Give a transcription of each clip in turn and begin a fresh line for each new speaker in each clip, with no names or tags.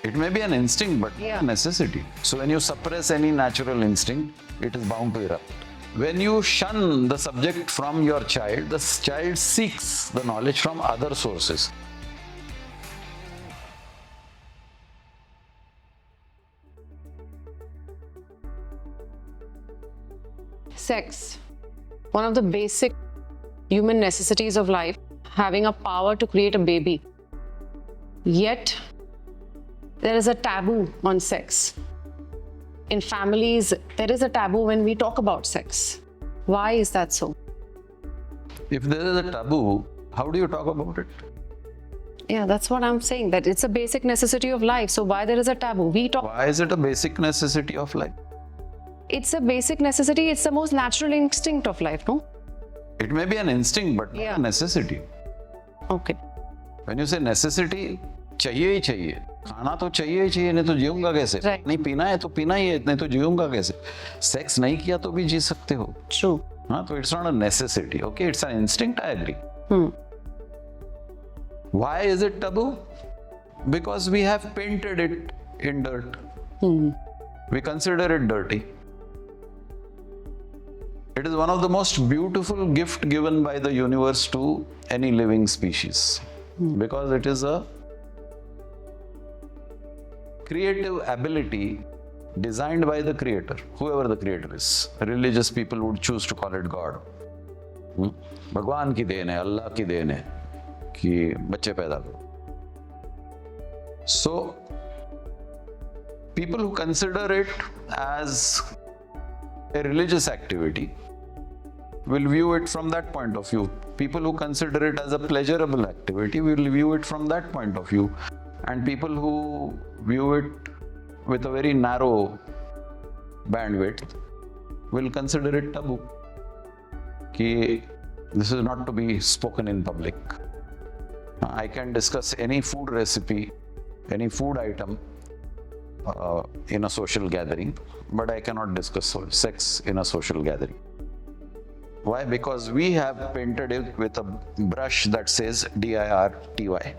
It may be an instinct, but not a necessity. So when you suppress any natural instinct, it is bound to erupt. When you shun the subject from your child, the child seeks the knowledge from other sources.
Sex, one of the basic human necessities of life, having a power to create a baby. Yet, there is a taboo on sex. In families, there is a taboo when we talk about sex. Why is that so?
If there is a taboo, how do you talk about it?
Yeah, that's what I'm saying, that it's a basic necessity of life. So why there is a taboo?
Why is it a basic necessity of life?
It's a basic necessity. It's the most natural instinct of life, no?
It may be an instinct, but not a necessity.
Okay.
When you say necessity, चाहिए ही चाहिए. खाना तो चाहिए ही चाहिए, नहीं तो जीऊंगा कैसे? नहीं पीना है तो पीना ही है, नहीं तो जीऊंगा कैसे? सेक्स नहीं किया तो भी जी सकते हो.
True.
हाँ, तो it's not a necessity. Okay, it's an instinct. I agree. Why is it taboo? Because we have painted it in dirt. We consider it dirty. It is one of the most beautiful gifts given by the universe to any living species, because it is a creative ability designed by the creator, whoever the creator is. Religious people would choose to call it God. भगवान की then है, अल्लाह की then है कि बच्चे पैदा करो. So, people who consider it as a religious activity will view it from that point of view. People who consider it as a pleasurable activity will view it from that point of view. And people who view it with a very narrow bandwidth will consider it taboo. Ki this is not to be spoken in public. I can discuss any food recipe, any food item in a social gathering, but I cannot discuss sex in a social gathering. Why? Because we have painted it with a brush that says DIRTY.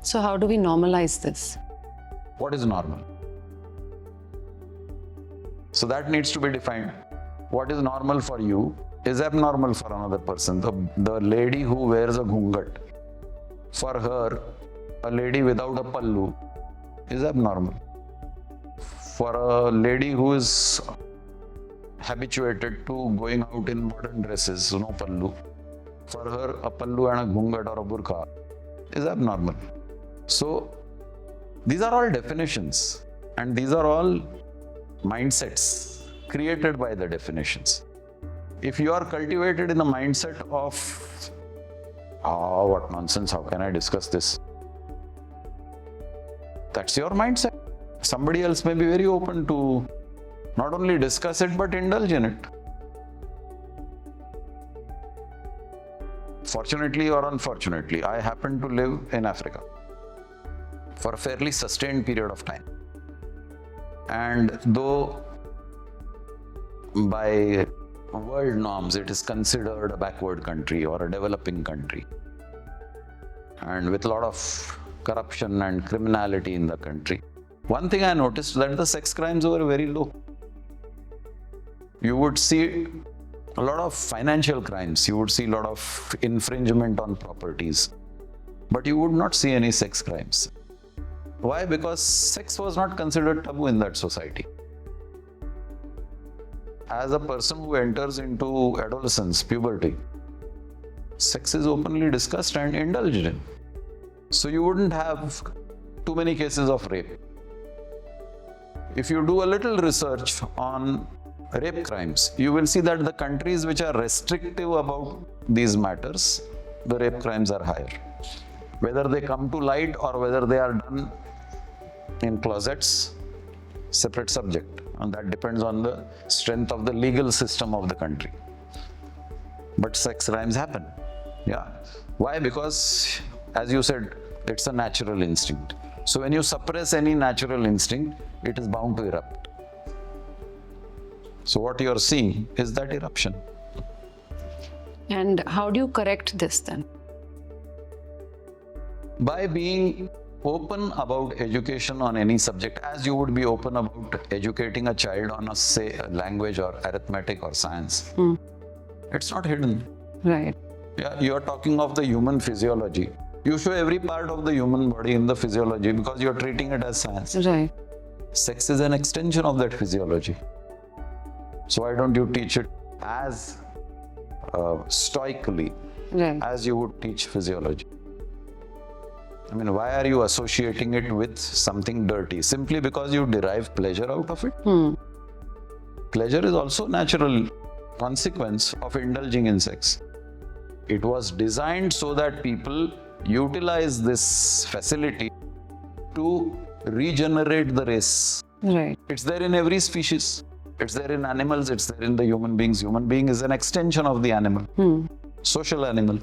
So how do we normalize this?
What is normal? So that needs to be defined. What is normal for you is abnormal for another person. The lady who wears a ghungat, for her, a lady without a pallu is abnormal. For a lady who is habituated to going out in modern dresses, no pallu, for her a pallu and a ghungat or a burqa is abnormal. So these are all definitions, and these are all mindsets created by the definitions. If you are cultivated in the mindset of, what nonsense, how can I discuss this? That's your mindset. Somebody else may be very open to not only discuss it, but indulge in it. Fortunately or unfortunately, I happen to live in Africa for a fairly sustained period of time. And though by world norms it is considered a backward country or a developing country, and with a lot of corruption and criminality in the country, one thing I noticed that the sex crimes were very low. You would see a lot of financial crimes, you would see a lot of infringement on properties, but you would not see any sex crimes. Why? Because sex was not considered taboo in that society. As a person who enters into adolescence, puberty, sex is openly discussed and indulged in. So you wouldn't have too many cases of rape. If you do a little research on rape crimes, you will see that the countries which are restrictive about these matters, the rape crimes are higher. Whether they come to light or whether they are done in closets, separate subject, and that depends on the strength of the legal system of the country. But sex crimes happen. Yeah. Why? Because, as you said, it's a natural instinct. So when you suppress any natural instinct, it is bound to erupt. So what you are seeing is that eruption.
And how do you correct this then?
By being open about education on any subject, as you would be open about educating a child on a language or arithmetic or science. It's not hidden.
Right.
Yeah, you are talking of the human physiology. You show every part of the human body in the physiology because you're treating it as science.
Right.
Sex is an extension of that physiology. So why don't you teach it as stoically as you would teach physiology? I mean, why are you associating it with something dirty? Simply because you derive pleasure out of it? Pleasure is also a natural consequence of indulging in sex. It was designed so that people utilize this facility to regenerate the race.
Right.
It's there in every species. It's there in animals, it's there in the human beings. Human being is an extension of the animal. Social animal.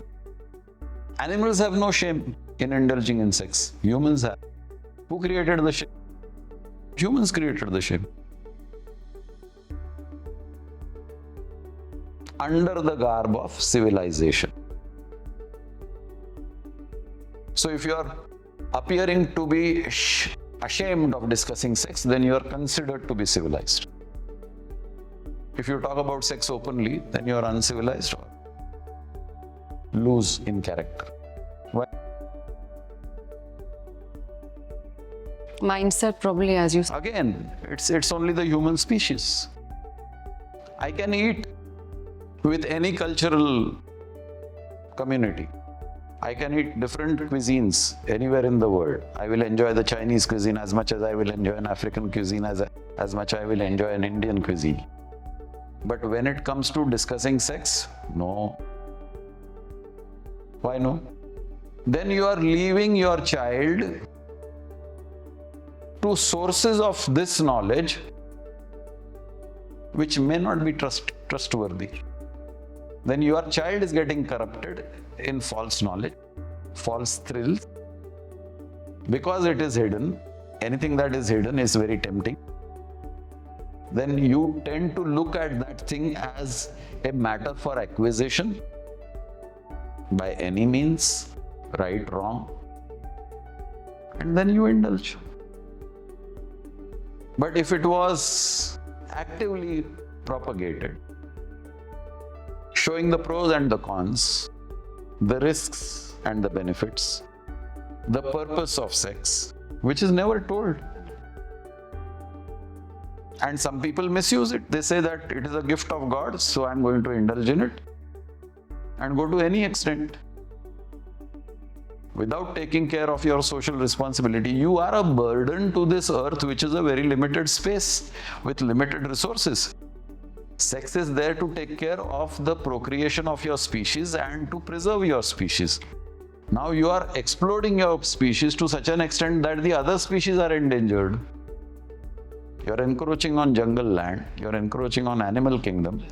Animals have no shame in indulging in sex. Humans have. Who created the shame? Humans created the shame. Under the garb of civilization. So if you are appearing to be ashamed of discussing sex, then you are considered to be civilized. If you talk about sex openly, then you are uncivilized or loose in character. Why?
Mindset, probably, as you said.
Again, it's only the human species. I can eat with any cultural community. I can eat different cuisines anywhere in the world. I will enjoy the Chinese cuisine as much as I will enjoy an African cuisine, as much I will enjoy an Indian cuisine. But when it comes to discussing sex, no. Why no? Then you are leaving your child to sources of this knowledge which may not be trustworthy. Then your child is getting corrupted in false knowledge, false thrills. Because it is hidden, anything that is hidden is very tempting. Then you tend to look at that thing as a matter for acquisition by any means, right, wrong, and then you indulge. But if it was actively propagated, showing the pros and the cons, the risks and the benefits, the purpose of sex, which is never told. And some people misuse it. They say that it is a gift of God, so I'm going to indulge in it and go to any extent. Without taking care of your social responsibility, you are a burden to this earth, which is a very limited space with limited resources. Sex is there to take care of the procreation of your species and to preserve your species. Now you are exploding your species to such an extent that the other species are endangered. You are encroaching on jungle land, you are encroaching on animal kingdom,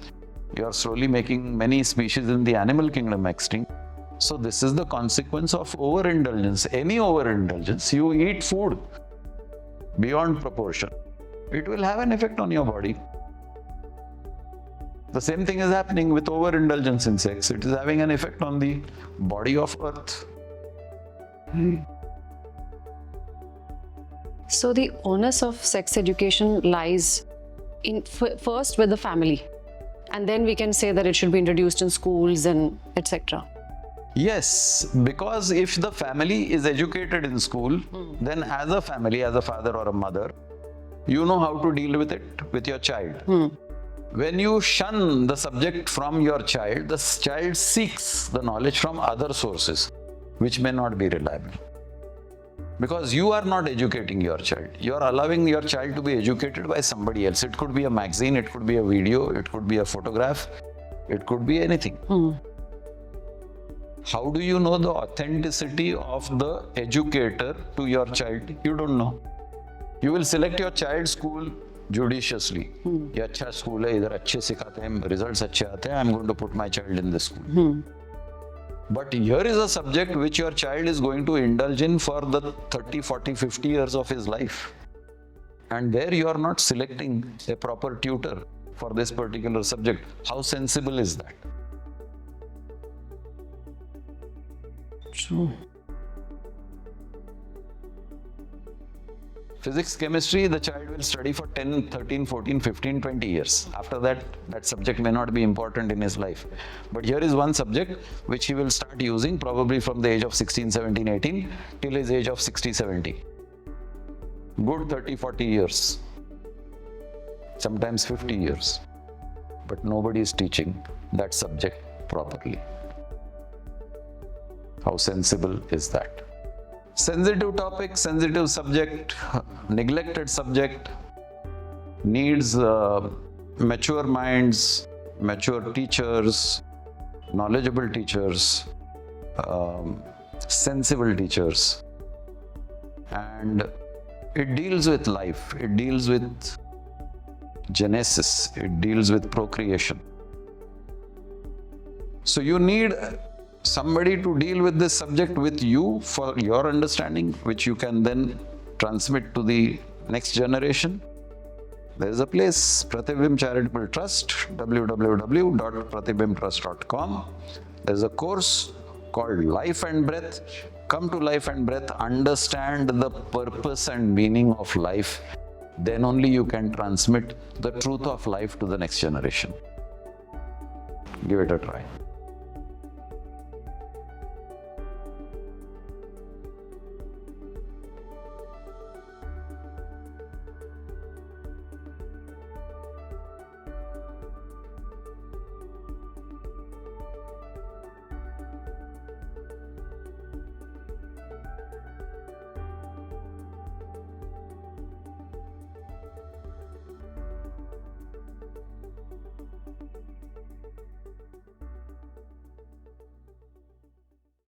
you are slowly making many species in the animal kingdom extinct. So this is the consequence of overindulgence. Any overindulgence, you eat food beyond proportion, it will have an effect on your body. The same thing is happening with overindulgence in sex. It is having an effect on the body of earth.
So the onus of sex education lies in first with the family, and then we can say that it should be introduced in schools and etc.
Yes, because if the family is educated in school, then as a family, as a father or a mother, you know how to deal with it with your child. When you shun the subject from your child, the child seeks the knowledge from other sources, which may not be reliable. Because you are not educating your child. You are allowing your child to be educated by somebody else. It could be a magazine, it could be a video, it could be a photograph, it could be anything. How do you know the authenticity of the educator to your child? You don't know. You will select your child's school judiciously. ये अच्छा school है, इधर अच्छे सिखाते हैं, results अच्छे आते हैं, I'm going to put my child in this school. But here is a subject which your child is going to indulge in for the 30, 40, 50 years of his life. And there you are not selecting a proper tutor for this particular subject. How sensible is that?
True.
Physics, chemistry, the child will study for 10, 13, 14, 15, 20 years. After that, that subject may not be important in his life. But here is one subject which he will start using probably from the age of 16, 17, 18 till his age of 60, 70. Good 30, 40 years. Sometimes 50 years. But nobody is teaching that subject properly. How sensible is that? Sensitive topic, sensitive subject, neglected subject, needs mature minds, mature teachers, knowledgeable teachers, sensible teachers. And it deals with life, it deals with genesis, it deals with procreation. So you need somebody to deal with this subject with you for your understanding, which you can then transmit to the next generation. There is a place, Pratibimb Charitable Trust, www.pratibimtrust.com. There is a course called Life and Breath. Come to Life and Breath, understand the purpose and meaning of life. Then only you can transmit the truth of life to the next generation. Give it a try.